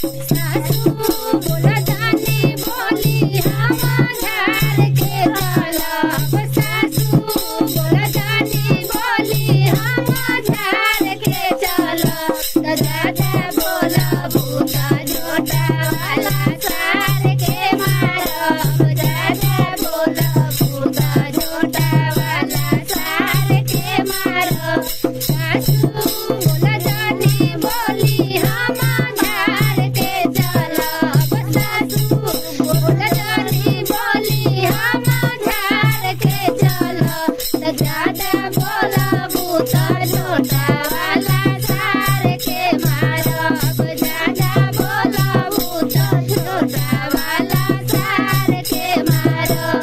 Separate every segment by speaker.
Speaker 1: सासू बोला जानी बोली हम झाड़ के चलब। सासू बोला जानी बोली हम झाड़ के चलब। त ज्यादा बोलबू त झोटा वाला सार के मारब। ज्यादा बोलबू त झोटा वाला सार के मारब। सासू बोला जानी बोली हम झाड़ के चलब। सासू बोला जानी बोली हम झाड़ के चलब। त ज्यादा बोलबू त झोटा वाला सार के मारब। ज्यादा बोलबू त झोटा वाला सार के मारब।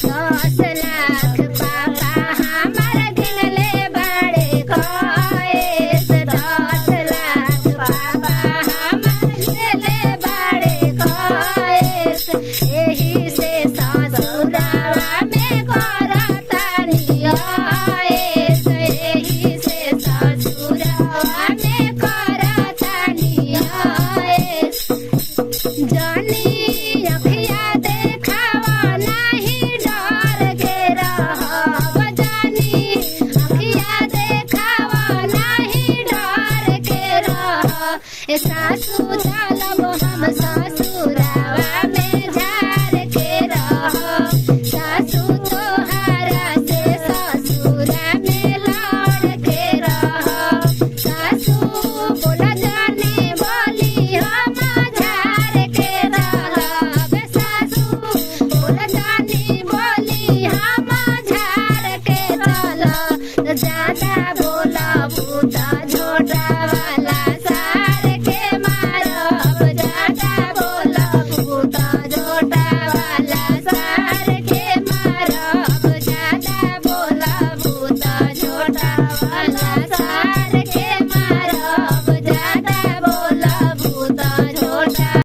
Speaker 1: 10 लाख पापा हमार गिनले बाड़े कएस। 10 लाख पापा हमार गिनले बाड़े कएस। एही से ससुरावा में करतानी आएस। एही से ससुरावा में करतानी आएस। जानी अखिया देखावा नाही डर के रहब। जानी अखिया देखावा नाही डर के रहब। ए सासू चलब हम सासू